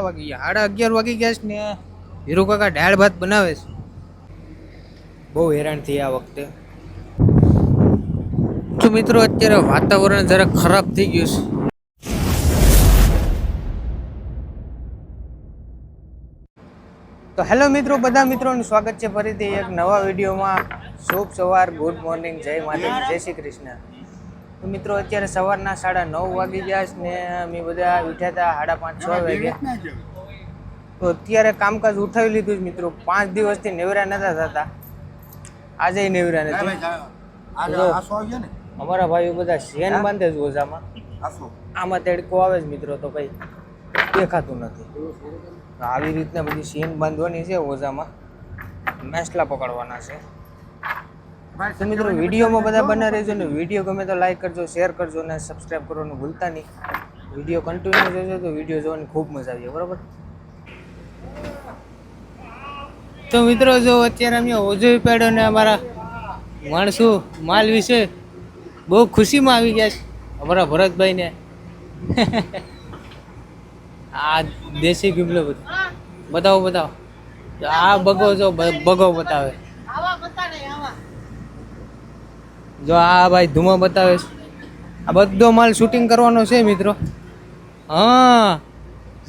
વાગી ગયા 11:30 વાગી ગયા છે ને હીરો કાકા દાળ ભાત બનાવે છે. બહુ હેરાન થઈ આ વખતે. તો મિત્રો અત્યારે વાતાવરણ જરા ખરાબ થઈ ગયું છે. તો હેલો મિત્રો, બધા મિત્રોનું સ્વાગત છે ફરીથી એક નવા વિડીયોમાં. શુભ સવાર, ગુડ મોર્નિંગ, જય માતાજી, જય શ્રી કૃષ્ણ. તો મિત્રો અત્યારે સવારના 9:30 વાગી ગયા છે ને અમે બધા ઉઠ્યા હતા 5:30-6 વાગે. તો અત્યારે કામકાજ ઉઠાવી લીધું છે મિત્રો. 5 દિવસથી નેવરા નતા થતા, આજે નેવરા નથી. અમારા ભાઈઓ બધા શેન બાંધે છે ઓઝામાં. આમાં તડકો આવે છે મિત્રો તો કઈ દેખાતું નથી. આવી રીતના બધી શેન બાંધવાની છે ઓઝામાં, મેસલા પકડવાના છે. તો મિત્રો વિડીયોમાં બધા બના રહેજો ને વિડીયો ગમે તો લાઈક કરજો, શેર કરજો ને સબસ્ક્રાઈબ કરવાનું ભૂલતા નહીં. વિડીયો કન્ટિન્યુ જોજો તો વિડીયો જોવાની ખૂબ મજા આવી, બરાબર. તો મિત્રો જો અત્યારે અમે ઓઝો પાડ્યો ને અમારા માણસો માલ વિશે બહુ ખુશીમાં આવી ગયા છે અમારા ભરતભાઈને. આ દેશી ગીબલો બતાવો. આ બગો જો બગો બતાવે. જો આ ભાઈ ધુમા બતાવે છે. આ બધો માલ શૂટિંગ કરવાનો છે મિત્રો. હા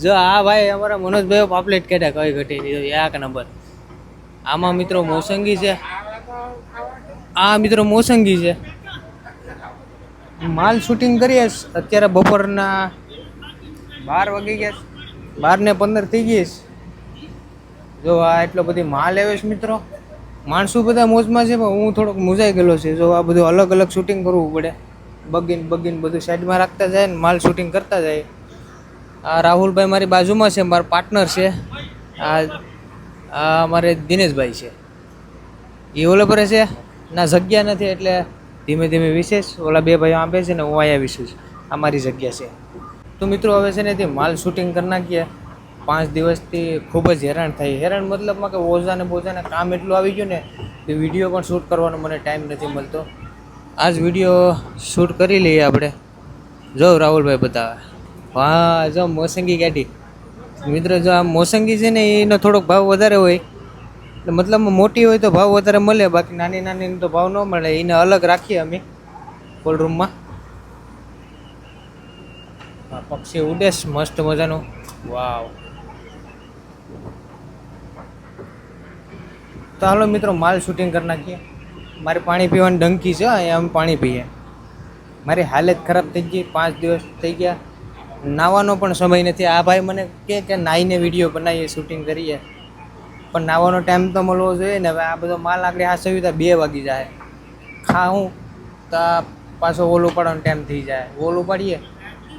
જો આ ભાઈ અમારા મનોજભાઈ પાપલેટ કાઢ્યા કઈ ઘટી 1 નંબર. આમાં મિત્રો મોસંગી છે. આ મિત્રો મોસંગી છે. માલ શૂટિંગ કરીએ અત્યારે બપોરના 12 વાગી ગયા, 12:15 થઈ ગઈ છે. જો આ એટલો બધી માલ આવે છે મિત્રો. માણસો બધા મોજમાં છે પણ હું થોડોક મૂંઝાઈ ગયેલો છે. જો આ બધું અલગ અલગ શૂટિંગ કરવું પડે. બગીન બધું સાઈડમાં રાખતા જાય ને માલ શૂટિંગ કરતા જાય. આ રાહુલભાઈ મારી બાજુમાં છે, મારા પાર્ટનર છે. આ અમારે દિનેશભાઈ છે, એ ઓલો પર છે ના જગ્યા નથી એટલે ધીમે ધીમે વિશેષ ઓલા 2 ભાઈઓ આંબે છે ને હું અહીંયા વિશેષ આ મારી જગ્યા છે. તો મિત્રો હવે છે ને તે માલ શૂટિંગ કરી નાખીએ. 5 દિવસથી ખૂબ જ હેરાન થઈ. હેરાન મતલબમાં કે ઓઝાને બોઝાને કામ એટલું આવી ગયું ને કે વિડીયો પણ શૂટ કરવાનો મને ટાઈમ નથી મળતો. આ જ વિડીયો શૂટ કરી લઈએ આપણે. જો રાહુલભાઈ બતાવે. હા જો મોસંગી કાઢી મિત્રો. જો આ મોસંગી છે ને એનો થોડોક ભાવ વધારે હોય, મતલબ મોટી હોય તો ભાવ વધારે મળે, બાકી નાની તો ભાવ ન મળે. એને અલગ રાખીએ અમે કોલ્ડ રૂમમાં. પક્ષી ઉડે મસ્ત મજાનું. વાવ. તો હાલો મિત્રો માલ શૂટિંગ કરી નાખીએ. મારે પાણી પીવાની ડંકી છે, અહીંયા અમે પાણી પીએ. મારી હાલત ખરાબ થઈ ગઈ. 5 દિવસ થઈ ગયા, નાવાનો પણ સમય નથી. આ ભાઈ મને કે નાહીને વિડીયો બનાવીએ, શૂટિંગ કરીએ, પણ નાવાનો ટાઈમ તો મળવો જોઈએ ને. હવે આ બધો માલ આગળ હાસવી તો 2 વાગી જાય. ખાઉં તો પાછો ઓલું પાડવાનો ટાઈમ થઈ જાય. ઓલું પાડીએ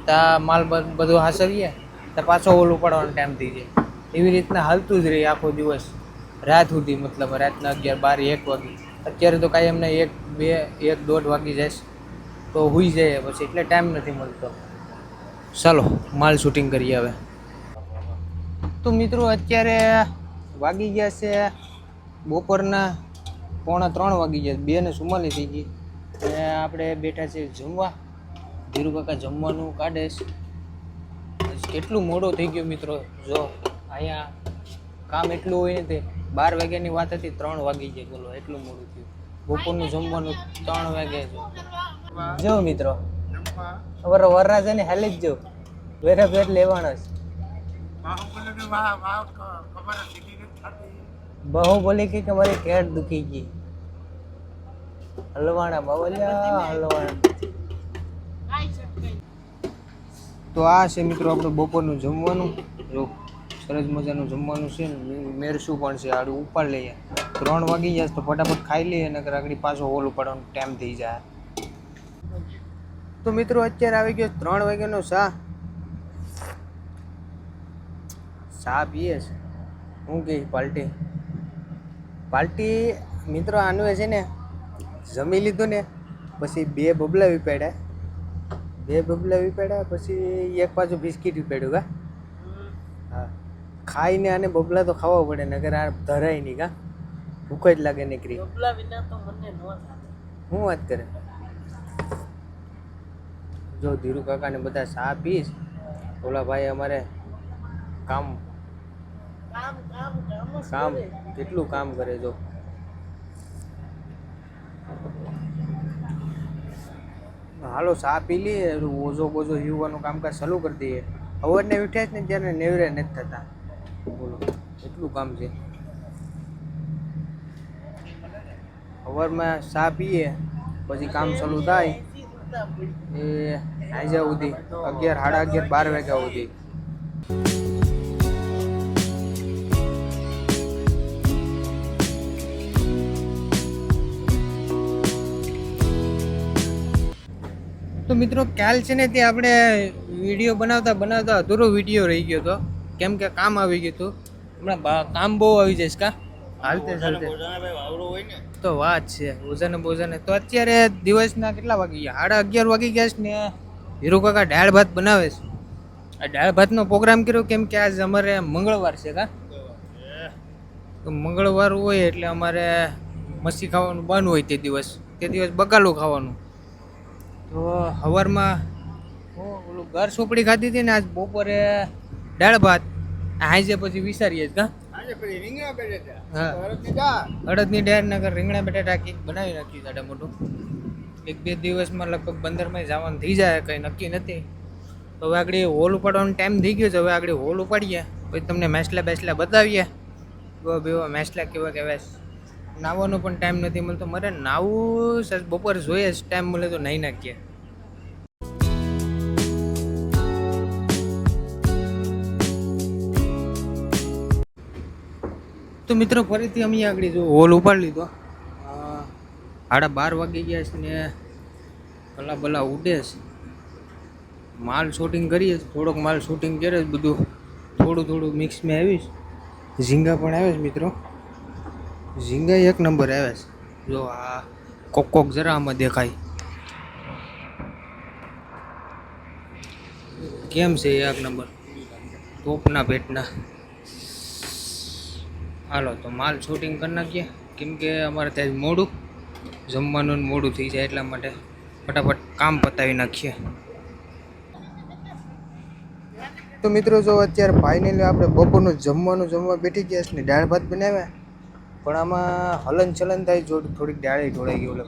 તો માલ બધું હાસવીએ તો પાછો ઓલું પાડવાનો ટાઈમ થઈ જાય. એવી રીતના હાલતું જ રહી આખો દિવસ, રાત સુધી. મતલબ રાતના 11, 12, 1 વાગી. અત્યારે તો કાંઈ એમને 1, 2, 1, 1.5 વાગી જાય તો હુઈ જાય પછી, એટલે ટાઈમ નથી મળતો. ચાલો માલ શૂટિંગ કરીએ હવે. તો મિત્રો અત્યારે વાગી ગયા છે બપોરના 2:45 વાગી ગયા. 2:44 થઈ ગઈ. અને આપણે બેઠા છે જમવા. ધીરુ કાકા જમવાનું કાઢે છે. કેટલું મોડું થઈ ગયું મિત્રો. જો અહીંયા કામ એટલું હોય ને તે 12 વાગ્યાની વાત હતી, 3 વાગી જાય. બોલો એટલું મોડું થયું. બપોરનું જમવાનું 3 વાગે જો મિત્રો. અમારો વરરાજા ને હાલી જ જો વેરે ફેર લેવાનો છે. બાહુબલી કે મારી કેટ દુખી ગઈ. હલવાણા બાવલિયા હલવાણા. તો આ છે મિત્રો આપણું બપોરનું જમવાનું. જો સરસ મજાનું જમવાનું છે ને મેરસું પણ છે. આડું ઉપાડ લઈએ. 3 વાગી જાય તો ફટાફટ ખાઈ લઈએ ને આગળ પાછો ઓલું પડવાનો ટાઈમ થઈ જાય. તો મિત્રો અત્યારે આવી ગયો 3 વાગ્યાનો ચા પીએ છે. હું કે પાર્ટી મિત્રો આનું છે ને જમી લીધું ને પછી 2 બબલા વિપાડ્યા પછી એક પાછું બિસ્કીટ વિપાડ્યું. હા ખાઈને આને બબલા તો ખાવા પડે નગર આ ધરાય નહીં. ભૂખ જ લાગે નીકળી. બબલા વિના તો મને ન થાય. હું વાત કરે. જો ધીરુ કાકાને બધા ચા પીશ. ઓલા ભાઈ અમારે કામ કામ કેટલું કામ કરે જો. હાલો ચા પી લઈએ, ઓઝો બોઝો હીવવાનું કામકાજ ચાલુ કરી દઈએ. અવારને ઉઠ્યા જ ને ત્યારે નેવરે નથી થતા. બોલો એટલું કામ છે. સવારમાં ચા પીએ પછી કામ ચાલુ થાય એ આજે સુધી 11, સાડા 11, 12 વાગ્યા સુધી. તો મિત્રો કાલ છે ને તે આપણે વિડીયો બનાવતા અધૂરો વિડીયો રહી ગયો હતો, કેમ કે કામ આવી ગયું હતું. હમણાં કામ બહુ આવી જઈશ કા હાલતે ચાલતે તો વાત છે. બોજાને તો અત્યારે દિવસના કેટલા વાગી ગયા? 11:30 વાગી ગયા છે ને હીરો કાકા દાળ ભાત બનાવે છે. આ દાળ ભાતનો પ્રોગ્રામ કર્યો કેમ કે આજ અમારે મંગળવાર છે કા, તો મંગળવાર હોય એટલે અમારે મચ્છી ખાવાનું બંધ હોય તે દિવસ બકાલું ખાવાનું. તો સવારમાં ઓલું ઘર સોપડી ખાધી હતી ને, આજ બપોરે દાળ ભાત, આજે પછી વિચારીએ કા અડદની દાળ નગર રીંગણા બટાટા કંઈક બનાવી નાખ્યું સાડા મોટું. 1-2 દિવસમાં લગભગ 15 જવાનું થઈ જાય, કંઈ નક્કી નથી. તો હવે આગળ હોલ ઉપાડવાનો ટાઈમ થઈ ગયો છે. હવે આગળ હોલ ઉપાડીએ પછી તમને મેસલા બતાવીએ. બેવા મેસલા કેવા કહેવાય. નાવાનો પણ ટાઈમ નથી મળતો મારે. નાવું સર બપોરે જોઈએ જ, ટાઈમ મળે તો નાહી નાખીએ. તો મિત્રો ફરીથી અમે આગળ જો હોલ ઉપાડી લીધો. 12:30 વાગી ગયા છે ને ભલા ઉડે છે. માલ શૂટિંગ કરીએ, થોડોક માલ શૂટિંગ કરે બધું, થોડું મિક્સમાં આવીશ. ઝીંગા પણ આવે છે મિત્રો, ઝીંગા 1 નંબર આવે છે. જો આ કોક જરા આમાં દેખાય કેમ છે 1 નંબર ટોપના પેટના. હાલો તો માલ શૂટિંગ કરી નાખીએ, કેમ કે અમારે ત્યાં જમવાનું મોડું થઈ જાય એટલા માટે ફટાફટ કામ પતાવી નાખીએ. તો મિત્રો જો અત્યારે ફાઇનલી આપણે બપોરનું જમવા બેઠી ગયા છે ને દાળ ભાત બનાવ્યા, પણ આમાં હલન ચલન થાય જો થોડીક દાળી ઢોળાઈ ગઈ. ઓલે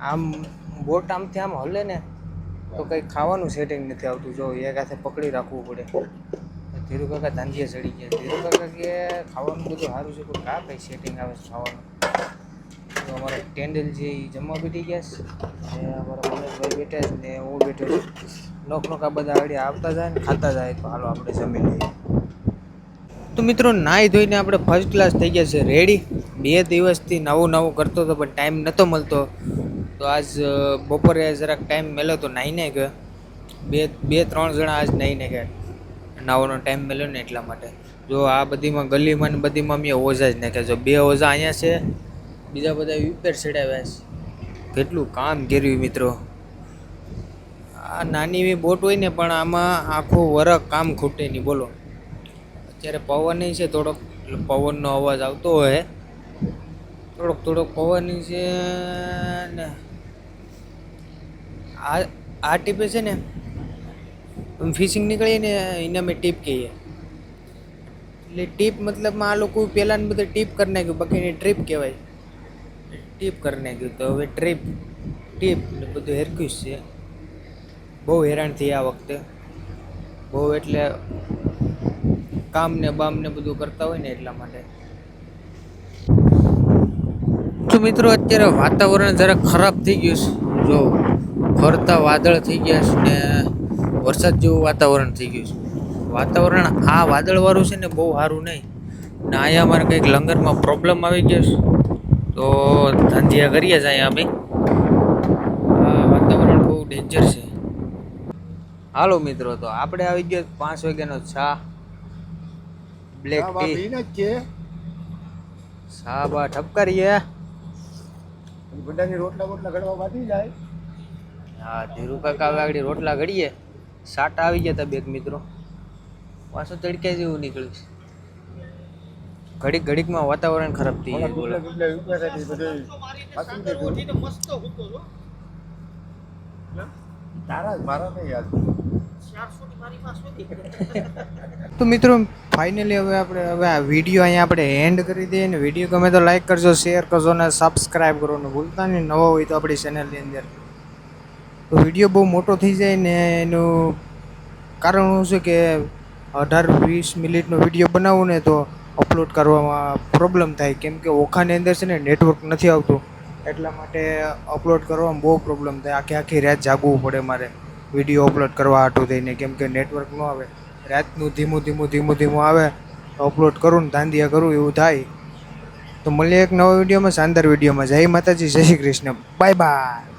આમ બોટ આમથી આમ હલે ને તો કંઈ ખાવાનું સેટિંગ નથી આવતું. જો એક હાથે પકડી રાખવું પડે. ધીરુ કાકા ધાંધિયા ચડી ગયા. ધીરુ કાકા કે ખાવાનું બધું સારું છે પણ કા કંઈ સેટિંગ આવે છે ખાવાનું. તો અમારા ટેન્ડલ છે એ જમવા બેઠી ગયા છે ને અમારા મહેશભાઈ બેઠા છે ને હું બેઠો છું. નોકા બધા આગળ આવતા જાય ને ખાતા જાય. તો હાલો આપણે જમી લઈએ. તો મિત્રો નાહી ધોઈને આપણે ફર્સ્ટ ક્લાસ થઈ ગયા છે રેડી. 2 દિવસથી નવું કરતો હતો પણ ટાઈમ નહોતો મળતો. તો આજ બપોરે જરાક ટાઈમ મળ્યો તો નાહીને ગયો. 2-3 જણા આજ નાહીને ગયા. નાવાનો ટાઈમ મળ્યો ને એટલા માટે. જો આ બધીમાં ગલીમાં ને બધીમાં મેં ઓઝા જ નાખ્યા. જો 2 ઓઝા અહીંયા છે, બીજા બધા ઉપર ચડાવ્યા છે. કેટલું કામ કર્યું મિત્રો. આ નાની એવી બોટ હોય ને પણ આમાં આખું વરખ કામ ખૂટે નહીં બોલો. અત્યારે પવન છે થોડોક, પવનનો અવાજ આવતો હોય, થોડોક પવન છે ને આ ટીપે છે ને ફિશિંગ નીકળીએ ને એને અમે ટીપ કહીએ. એટલે ટીપ મતલબમાં આ લોકો પહેલાં બધું ટીપ કરી નાખ્યું, બાકીની ટ્રીપ કહેવાય. ટીપ કરી નાખ્યું તો હવે ટીપ ને બધું હેરક્યુસ છે. બહુ હેરાન થઈ આ વખતે, બહુ એટલે કામ ને બામ ને બધું કરતા હોય ને એટલા માટે. તો મિત્રો અત્યારે વાતાવરણ જરાક ખરાબ થઈ ગયું છે. જો ફરતા વાદળ થઈ ગયા છે ને વરસાદ જેવું વાતાવરણ થઈ ગયું છે. વાતાવરણ આ વાદળવાળું છે ને બહુ સારું નહીં ને. અહીંયા અમારે કંઈક લંગરમાં પ્રોબ્લેમ આવી ગયો છે તો ધાંધિયા કરીએ જ અહીંયા અમે. વાતાવરણ બહુ ડેન્જર છે. હાલો મિત્રો તો આપણે આવી ગયો 5 વાગ્યાનો ચા, બ્લેક ટી, ચા બા ઠપકારીએ. બધાની રોટલા ઘડવા બાકી જાય. હા ધીરુ કાકા હવે આગળ રોટલા ઘડીએ. સાટા આવી ગયા હતા 2 મિત્રો, પાછું તડક્યા જેવું નીકળ્યું છે. ઘડીકમાં વાતાવરણ ખરાબ થઈ ગયું. તારા મારા નહીં યાદ. તો મિત્રો ફાઇનલી હવે આ વિડીયો અહીંયા આપણે એન્ડ કરી દઈએ ને વિડીયો ગમે તો લાઈક કરજો શેર કરજો ને સબસ્ક્રાઈબ કરવાનું ભૂલતા નહીં નવો હોય તો આપણી ચેનલની અંદર તો વિડીયો બહુ મોટો થઈ જાય ને એનું કારણ શું છે કે 18-20 મિનિટનો વિડીયો બનાવું ને તો અપલોડ કરવામાં પ્રોબ્લેમ થાય કેમ કે ઓખાની અંદર છે ને નેટવર્ક નથી આવતું એટલા માટે અપલોડ કરવામાં બહુ પ્રોબ્લેમ થાય આખી રાત જાગવું પડે મારે વિડીયો અપલોડ કરવા હાટું થઈને કેમ કે નેટવર્ક ન આવે રાતનું ધીમું આવે તો અપલોડ કરું ને ધાંધિયા કરું એવું થાય તો મળીએ એક નવા વિડીયોમાં શાનદાર વિડીયોમાં જય માતાજી જય શ્રી કૃષ્ણ બાય બાય